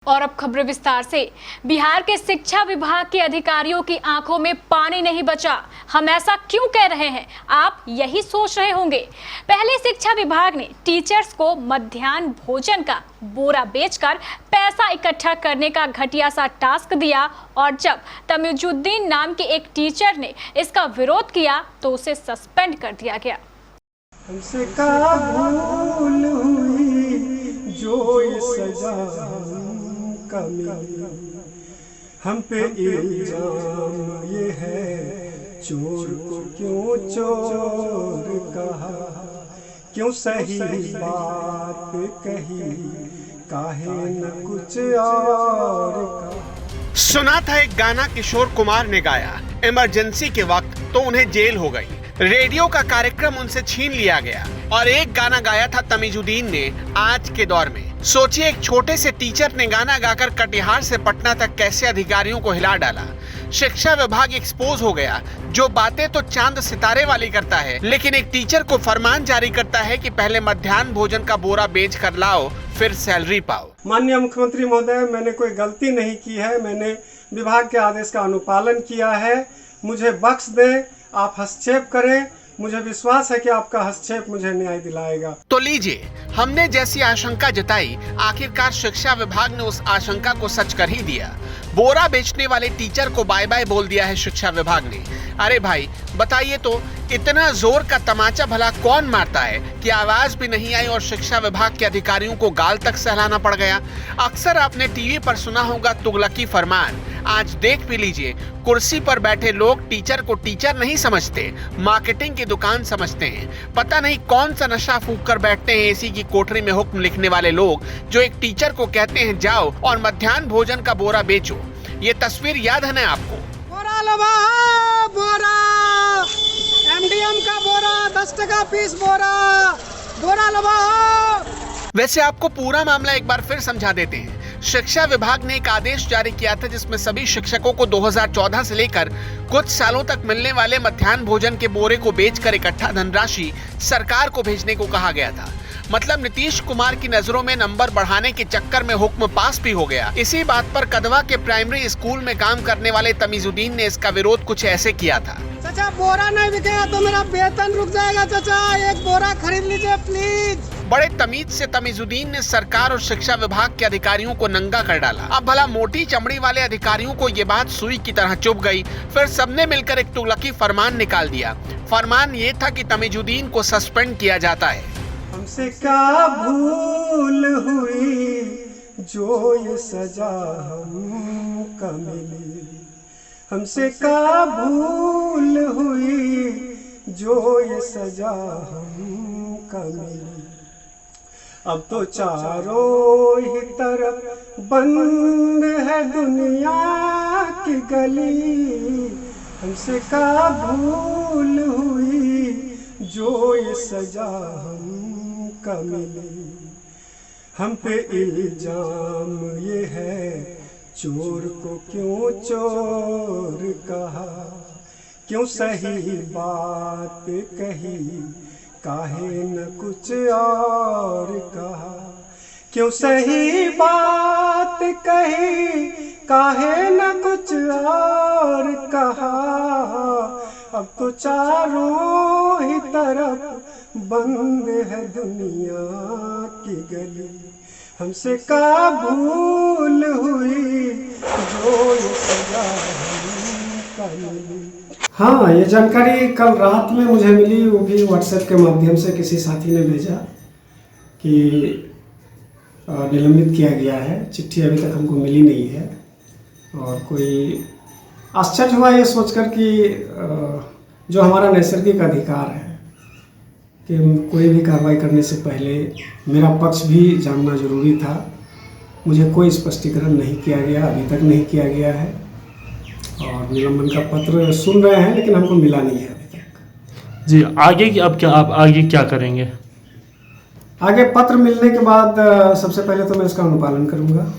और अब खबरें विस्तार से। बिहार के शिक्षा विभाग के अधिकारियों की आंखों में पानी नहीं बचा। हम ऐसा क्यों कह रहे हैं, आप यही सोच रहे होंगे। पहले शिक्षा विभाग ने टीचर्स को मध्याह्न भोजन का बोरा बेचकर पैसा इकट्ठा करने का घटिया सा टास्क दिया और जब तमीजुद्दीन नाम के एक टीचर ने इसका विरोध किया तो उसे सस्पेंड कर दिया गया। हमसे का भूल हुई जो ये सजा हम पे इल्जाम ये है, चोर को क्यों चोर कहा, क्यों सही बात कही, काहे न कुछ और कहा। सुना था एक गाना किशोर कुमार ने गाया, इमरजेंसी के वक्त तो उन्हें जेल हो गई, रेडियो का कार्यक्रम उनसे छीन लिया गया। और एक गाना गाया था तमीजुद्दीन ने आज के दौर में। सोचिए, एक छोटे से टीचर ने गाना गाकर कटिहार से पटना तक कैसे अधिकारियों को हिला डाला। शिक्षा विभाग एक्सपोज हो गया। जो बातें तो चांद सितारे वाली करता है, लेकिन एक टीचर को फरमान जारी करता है कि पहले मध्याह्न भोजन का बोरा बेच कर लाओ, फिर सैलरी पाओ। माननीय मुख्यमंत्री महोदय, मैंने कोई गलती नहीं की है, मैंने विभाग के आदेश का अनुपालन किया है। मुझे बख्श दें, आप हस्तक्षेप करें। मुझे विश्वास है कि आपका हस्तक्षेप मुझे न्याय दिलाएगा। तो लीजिए, हमने जैसी आशंका जताई, आखिरकार शिक्षा विभाग ने उस आशंका को सच कर ही दिया। बोरा बेचने वाले टीचर को बाय बाय बोल दिया है शिक्षा विभाग ने। अरे भाई बताइए तो, इतना जोर का तमाचा भला कौन मारता है कि आवाज भी नहीं आई और शिक्षा विभाग के अधिकारियों को गाल तक सहलाना पड़ गया। अक्सर आपने टीवी पर सुना होगा तुगलकी फरमान, आज देख भी लीजिए। कुर्सी पर बैठे लोग टीचर को टीचर नहीं समझते, मार्केटिंग की दुकान समझते हैं। पता नहीं कौन सा नशा फूंक कर बैठते हैं एसी की कोठरी में हुक्म लिखने वाले लोग, जो एक टीचर को कहते हैं जाओ और मध्याह्न भोजन का बोरा बेचो। ये तस्वीर याद है ना आपको? बोरा लवा, बोरा एमडीएम का बोरा 10 टका पीस बोरा लवा। वैसे आपको पूरा मामला एक बार फिर समझा देते हैं। शिक्षा विभाग ने एक आदेश जारी किया था जिसमें सभी शिक्षकों को 2014 से लेकर कुछ सालों तक मिलने वाले मध्याह्न भोजन के बोरे को बेचकर इकट्ठा धनराशि सरकार को भेजने को कहा गया था। मतलब नीतीश कुमार की नजरों में नंबर बढ़ाने के चक्कर में हुक्म पास भी हो गया। इसी बात पर कदवा के प्राइमरी स्कूल में काम करने वाले तमीजुद्दीन ने इसका विरोध कुछ ऐसे किया था। चाचा, बोरा नहीं बिकेगा तो मेरा वेतन रुक जाएगा। चाचा, एक बोरा खरीद लीजिए प्लीज। बड़े तमीज से तमीजुद्दीन ने सरकार और शिक्षा विभाग के अधिकारियों को नंगा कर डाला। अब भला मोटी चमड़ी वाले अधिकारियों को ये बात सुई की तरह चुभ गई। फिर सबने मिलकर एक तुगलकी फरमान निकाल दिया। फरमान ये था कि तमीजुद्दीन को सस्पेंड किया जाता है। हमसे क्या भूल हुई जो ये सजा हमको मिली, हमसे क्या भूल हुई जो ये सजा हमको मिली। अब तो चारों ही तरफ बंद है दुनिया की गली, हमसे क्या भूल हुई जो ये सजा हमको मिली। हम पे इल्जाम ये है, चोर को क्यों चोर कहा, क्यों सही बात कही, काहे न कुछ और कहा, क्यों सही बात कही, काहे न कुछ और कहा। अब तो चारों ही तरफ बंद है दुनिया की गली, हमसे क्या भूल हुई जो ये सजा हमको मिली। हाँ, ये जानकारी कल रात में मुझे मिली, वो भी व्हाट्सएप के माध्यम से किसी साथी ने भेजा कि निलंबित किया गया है। चिट्ठी अभी तक हमको मिली नहीं है और कोई आश्चर्य हुआ ये सोचकर कि जो हमारा नैसर्गिक अधिकार है कि कोई भी कार्रवाई करने से पहले मेरा पक्ष भी जानना जरूरी था। मुझे कोई स्पष्टीकरण नहीं किया गया, अभी तक नहीं किया गया है और निलंबन का पत्र सुन रहे हैं लेकिन हमको मिला नहीं है अभी तक। जी, आगे की अब क्या, आप आगे क्या करेंगे? आगे पत्र मिलने के बाद सबसे पहले तो मैं इसका अनुपालन करूंगा।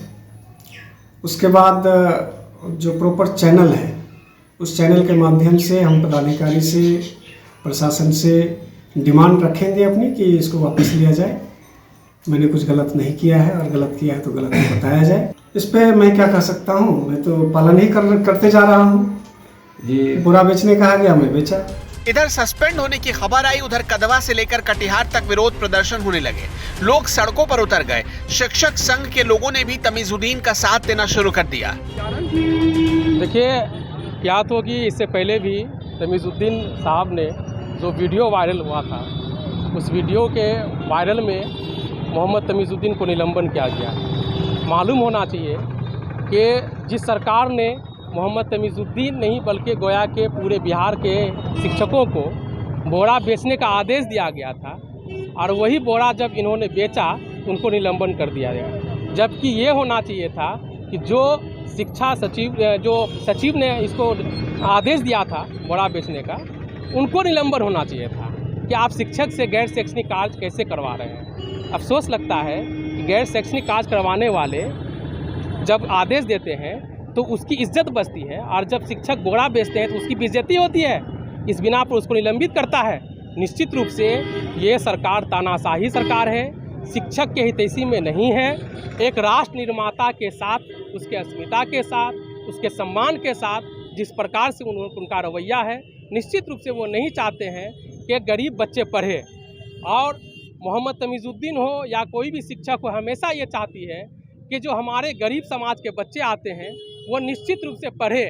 उसके बाद जो प्रॉपर चैनल है, उस चैनल के माध्यम से हम पदाधिकारी से, प्रशासन से डिमांड रखेंगे अपनी कि इसको वापस लिया जाए। मैंने कुछ गलत नहीं किया है और गलत किया है तो गलत बताया जाए। इस पे मैं क्या कह सकता हूँ, मैं तो पालन ही करते जा रहा हूँ जी। बुरा बेचने कहा गया, मैं बेचा। इधर सस्पेंड होने की खबर आई, उधर कदवा से लेकर कटिहार तक विरोध प्रदर्शन होने लगे। लोग सड़कों पर उतर गए। शिक्षक संघ के लोगों ने भी तमीजुद्दीन का साथ देना शुरू कर दिया। देखिए, क्या तो कि इससे पहले भी तमीजुद्दीन साहब ने जो वीडियो वायरल हुआ था, उस वीडियो के वायरल में मोहम्मद तमीजुद्दीन को निलंबन किया गया। मालूम होना चाहिए कि जिस सरकार ने मोहम्मद तमीजुद्दीन नहीं बल्कि गोया के पूरे बिहार के शिक्षकों को बोरा बेचने का आदेश दिया गया था, और वही बोरा जब इन्होंने बेचा उनको निलंबन कर दिया गया। जबकि ये होना चाहिए था कि जो शिक्षा सचिव, जो सचिव ने इसको आदेश दिया था बोरा बेचने का, उनको निलंबन होना चाहिए था कि आप शिक्षक से गैर शैक्षणिक कार्य कैसे करवा रहे हैं। अफसोस लगता है कि गैर शैक्षणिक कार्य करवाने वाले जब आदेश देते हैं तो उसकी इज्जत बचती है, और जब शिक्षक बोरा बेचते हैं तो उसकी बेइज्जती होती है। इस बिना पर उसको निलंबित करता है। निश्चित रूप से ये सरकार तानाशाही सरकार है, शिक्षक के हितैषी में नहीं है। एक राष्ट्र निर्माता के साथ, उसके अस्मिता के साथ, उसके सम्मान के साथ जिस प्रकार से उनका रवैया है, निश्चित रूप से वो नहीं चाहते हैं कि गरीब बच्चे पढ़े। और मोहम्मद तमीजुद्दीन हो या कोई भी शिक्षक हो, हमेशा ये चाहती है कि जो हमारे गरीब समाज के बच्चे आते हैं वो निश्चित रूप से पढ़े,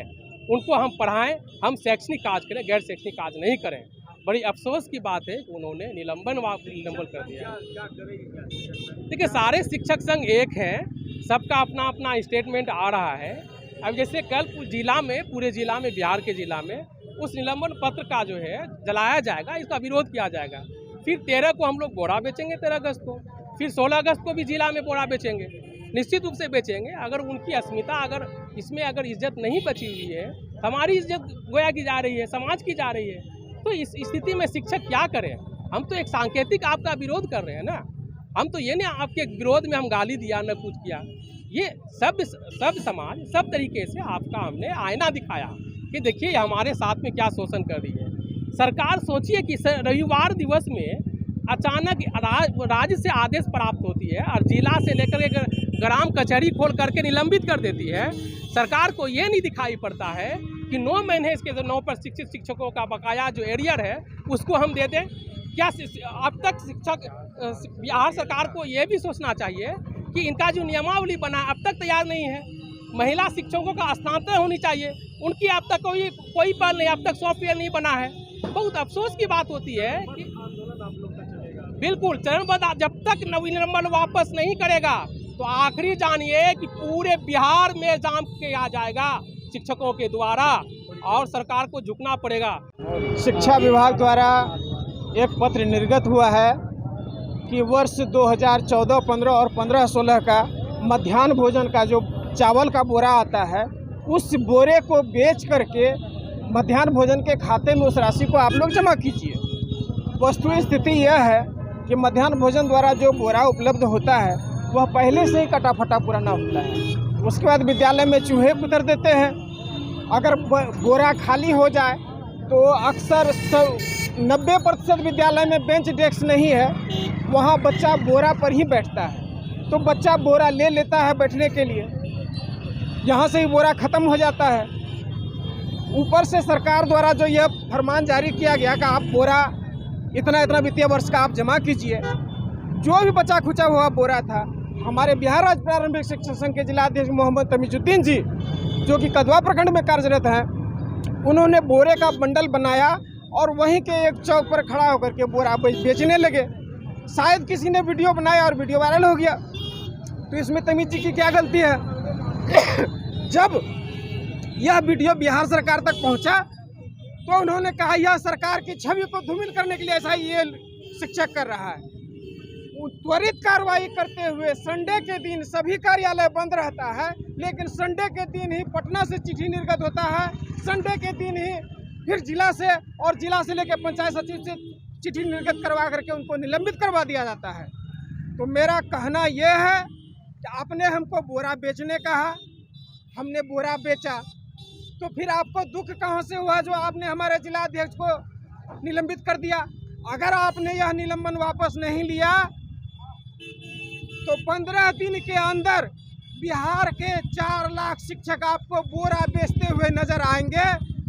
उनको हम पढ़ाएं, हम शैक्षणिक कार्य करें, गैर शैक्षणिक कार्य नहीं करें। बड़ी अफसोस की बात है कि उन्होंने निलंबन कर दिया। देखिए, सारे शिक्षक संघ एक हैं, सबका अपना अपना स्टेटमेंट आ रहा है। अब जैसे कल पूरे जिला में बिहार के जिला में उस निलंबन पत्र का जो है जलाया जाएगा, इसका विरोध किया जाएगा। फिर 13 को हम लोग बोरा बेचेंगे, 13 अगस्त को, फिर 16 अगस्त को भी जिला में बोरा बेचेंगे, निश्चित रूप से बेचेंगे। अगर उनकी अस्मिता, अगर इसमें अगर इज्जत नहीं बची हुई है, हमारी इज्जत गोया की जा रही है, समाज की जा रही है, तो इस स्थिति में शिक्षक क्या करें? हम तो एक सांकेतिक आपका विरोध कर रहे हैं ना। हम तो ये नहीं आपके विरोध में हम गाली दिया न कुछ किया। ये सब समाज सब तरीके से आपका हमने आईना दिखाया कि देखिए हमारे साथ में क्या शोषण कर रही है सरकार। सोचिए कि रविवार दिवस में अचानक राज्य से आदेश प्राप्त होती है और जिला से लेकर ग्राम कचहरी खोल करके निलंबित कर देती है। सरकार को ये नहीं दिखाई पड़ता है कि 9 महीने इसके जो 9 प्रशिक्षित शिक्षकों का बकाया जो एरियर है उसको हम दे दें। क्या अब तक शिक्षक बिहार सरकार को ये भी सोचना चाहिए कि इनका जो नियमावली बना अब तक तैयार नहीं है। महिला शिक्षकों का स्थानांतरण होनी चाहिए, उनकी अब तक कोई पहल नहीं, अब तक सॉफ्टवेयर नहीं बना है। बहुत अफसोस की बात होती है कि बिल्कुल चरणबद्ध जब तक निलंबन वापस नहीं करेगा तो आखिरी जानिए कि पूरे बिहार में जाम किया जाएगा शिक्षकों के द्वारा और सरकार को झुकना पड़ेगा। शिक्षा विभाग द्वारा एक पत्र निर्गत हुआ है कि वर्ष 2014, 15 और 15-16 का मध्याह्न भोजन का जो चावल का बोरा आता है उस बोरे को बेच करके मध्याह्न भोजन के खाते में उस राशि को आप लोग जमा कीजिए। वस्तु स्थिति यह है कि मध्याह्न भोजन द्वारा जो बोरा उपलब्ध होता है वह पहले से ही कटा फटा पुराना होता है। उसके बाद विद्यालय में चूहे उतर देते हैं। अगर बोरा खाली हो जाए तो अक्सर 90% विद्यालय में बेंच डेस्क नहीं है, वहाँ बच्चा बोरा पर ही बैठता है, तो बच्चा बोरा ले लेता है बैठने के लिए, यहाँ से ही बोरा ख़त्म हो जाता है। ऊपर से सरकार द्वारा जो यह फरमान जारी किया गया कि आप बोरा इतना वित्तीय वर्ष का आप जमा कीजिए, जो भी बचा खुचा हुआ बोरा था, हमारे बिहार राज्य प्रारंभिक शिक्षक संघ के जिलाध्यक्ष मोहम्मद तमीजुद्दीन जी जो कि कदवा प्रखंड में कार्यरत हैं, उन्होंने बोरे का बंडल बनाया और वहीं के एक चौक पर खड़ा होकर के बोरा बेचने लगे। शायद किसी ने वीडियो बनाया और वीडियो वायरल हो गया, तो इसमें तमीज जी की क्या गलती है? जब यह वीडियो बिहार सरकार तक पहुंचा तो उन्होंने कहा यह सरकार की छवि को धूमिल करने के लिए ऐसा ये शिक्षक कर रहा है। त्वरित कार्रवाई करते हुए संडे के दिन सभी कार्यालय बंद रहता है, लेकिन संडे के दिन ही पटना से चिट्ठी निर्गत होता है, संडे के दिन ही फिर जिला से और जिला से लेकर पंचायत सचिव से चिट्ठी निर्गत करवा करके उनको निलंबित करवा दिया जाता है। तो मेरा कहना यह है कि आपने हमको बोरा बेचने कहा, हमने बोरा बेचा, तो फिर आपको दुख कहाँ से हुआ जो आपने हमारे जिलाध्यक्ष को निलंबित कर दिया? अगर आपने यह निलंबन वापस नहीं लिया तो 15 दिन के अंदर बिहार के 4 लाख शिक्षक आपको बोरा बेचते हुए नजर आएंगे।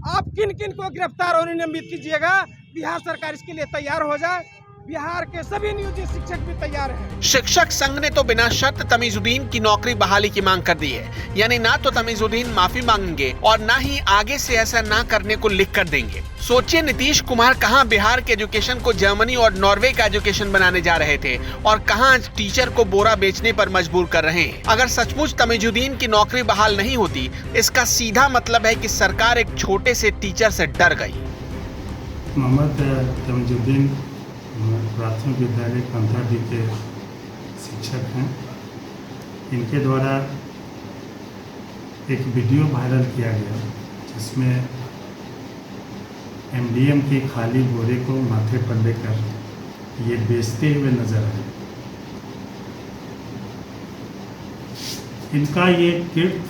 आप किन किन को गिरफ्तार और निलंबित कीजिएगा, बिहार सरकार इसके लिए तैयार हो जाए। बिहार के सभी नियोजित शिक्षक भी तैयार हैं। शिक्षक संघ ने तो बिना शर्त तमीजुद्दीन की नौकरी बहाली की मांग कर दी है। यानी ना तो तमीजुद्दीन माफी मांगेंगे और ना ही आगे से ऐसा ना करने को लिख कर देंगे। सोचिए, नीतीश कुमार कहां बिहार के एजुकेशन को जर्मनी और नॉर्वे का एजुकेशन बनाने जा रहे थे और कहां टीचर को बोरा बेचने पर मजबूर कर रहे हैं। अगर सचमुच तमीजुद्दीन की नौकरी बहाल नहीं होती, इसका सीधा मतलब है कि सरकार एक छोटे से टीचर से डर गई। मोहम्मद तमीजुद्दीन प्राथमिक विद्यालय 15D के शिक्षक हैं। इनके द्वारा एक वीडियो वायरल किया गया जिसमें MDM के खाली बोरे को माथे पर लेकर ये बेचते हुए नजर आए। इनका ये कृत्य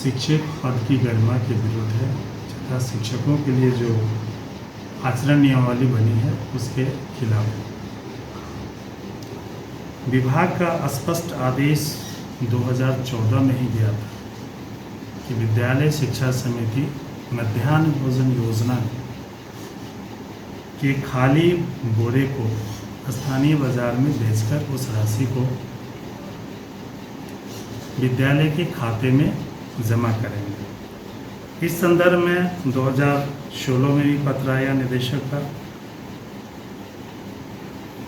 शिक्षक पद की गरिमा के विरुद्ध है तथा शिक्षकों के लिए जो आचरण नियमावली बनी है उसके खिलाफ है। विभाग का स्पष्ट आदेश 2014 में ही दिया था कि विद्यालय शिक्षा समिति मध्याह्न भोजन योजना के खाली बोरे को स्थानीय बाजार में बेचकर उस राशि को विद्यालय के खाते में जमा करेंगे। इस संदर्भ में 2016 में भी पत्र आया निदेशक का।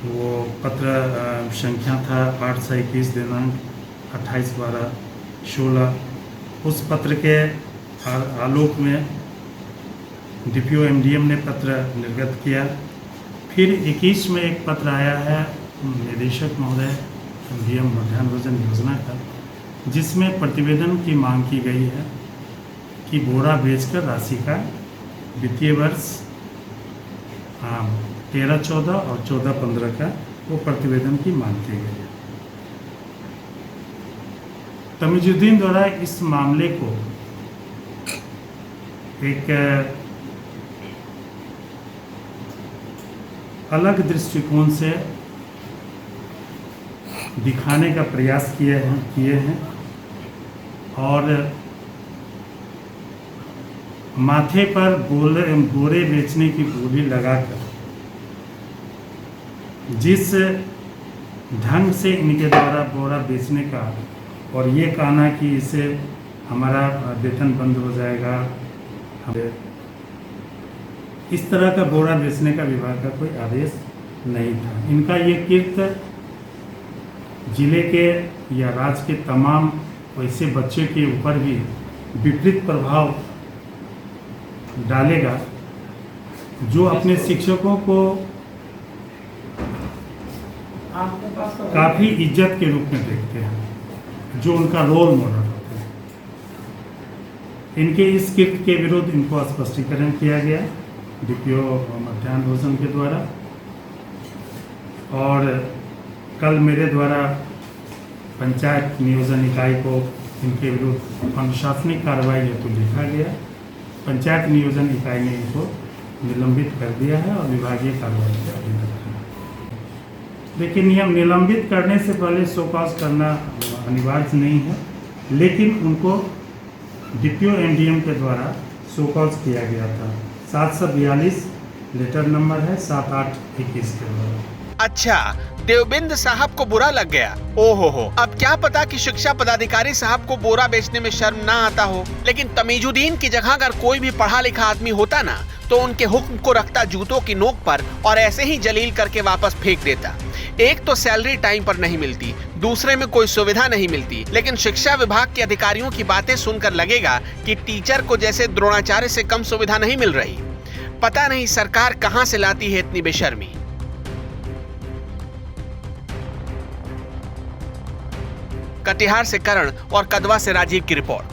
वो पत्र संख्या था 821 दिनांक 28/12/16। उस पत्र के आलोक में DPO MDM ने पत्र निर्गत किया। फिर 21 में एक पत्र आया है निदेशक महोदय MDM मध्याह्न भोजन योजना का, जिसमें प्रतिवेदन की मांग की गई है कि बोरा बेचकर राशि का वित्तीय वर्ष 13-14 और 14-15 का वो प्रतिवेदन की मांग की गई है। तमीजुद्दीन द्वारा इस मामले को एक अलग दृष्टिकोण से दिखाने का प्रयास किए हैं और माथे पर बोरे बेचने की बोली लगाकर जिस ढंग से इनके द्वारा बोरा बेचने का और ये कहना कि इससे हमारा वेतन बंद हो जाएगा, इस तरह का बोरा बेचने का विभाग का कोई आदेश नहीं था। इनका ये कृत्य जिले के या राज्य के तमाम वैसे बच्चे के ऊपर भी विपरीत प्रभाव डालेगा जो अपने शिक्षकों को काफ़ी इज्जत के रूप में देखते हैं, जो उनका रोल मॉडल होते हैं। इनके इस कृत्य के विरुद्ध इनको स्पष्टीकरण किया गया DPO मध्याह्न भोजन के द्वारा, और कल मेरे द्वारा पंचायत नियोजन इकाई को इनके विरुद्ध अनुशासनिक कार्रवाई हेतु लिखा गया। पंचायत नियोजन इकाई ने इनको निलंबित कर दिया है और विभागीय कार्रवाई के अधीन रखा है। लेकिन यह निलंबित करने से पहले शोकॉज करना अनिवार्य नहीं है, लेकिन उनको DPO MDM के द्वारा शोकॉज किया गया था। 742 लेटर नंबर है 7821 के द्वारा। अच्छा, देवबिंद साहब को बुरा लग गया। ओहो हो, अब क्या पता कि शिक्षा पदाधिकारी साहब को बोरा बेचने में शर्म ना आता हो। लेकिन तमीजुद्दीन की जगह अगर कोई भी पढ़ा लिखा आदमी होता ना, तो उनके हुक्म को रखता जूतों की नोक पर और ऐसे ही जलील करके वापस फेंक देता। एक तो सैलरी टाइम पर नहीं मिलती, दूसरे में कोई सुविधा नहीं मिलती। लेकिन शिक्षा विभाग के अधिकारियों की बातें सुनकर लगेगा कि टीचर को जैसे द्रोणाचार्य से कम सुविधा नहीं मिल रही। पता नहीं सरकार कहां से लाती है इतनी बेशर्मी। कटिहार से करण और कदवा से राजीव की रिपोर्ट।